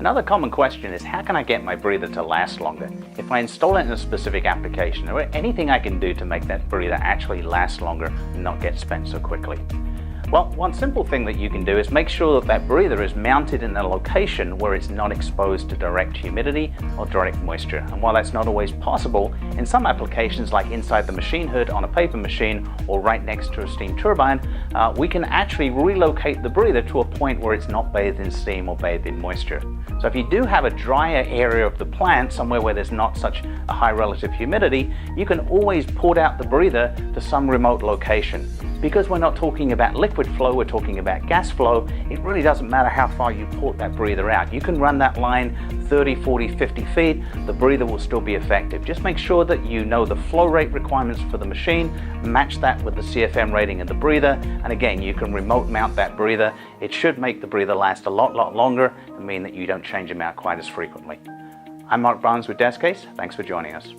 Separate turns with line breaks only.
Another common question is, how can I get my breather to last longer? If I install it in a specific application, or anything I can do to make that breather actually last longer and not get spent so quickly? Well, one simple thing that you can do is make sure that that breather is mounted in a location where it's not exposed to direct humidity or direct moisture. And while that's not always possible, in some applications like inside the machine hood on a paper machine or right next to a steam turbine, we can actually relocate the breather to a point where it's not bathed in steam or bathed in moisture. So if you do have a drier area of the plant, somewhere where there's not such a high relative humidity, you can always port out the breather to some remote location. Because we're not talking about liquid flow, we're talking about gas flow, it really doesn't matter how far you port that breather out. You can run that line 30, 40, 50 feet, the breather will still be effective. Just make sure that you know the flow rate requirements for the machine, match that with the CFM rating of the breather, and again, you can remote mount that breather. It should make the breather last a lot longer and mean that you don't change them out quite as frequently. I'm Mark Barnes with Desk Case. Thanks for joining us.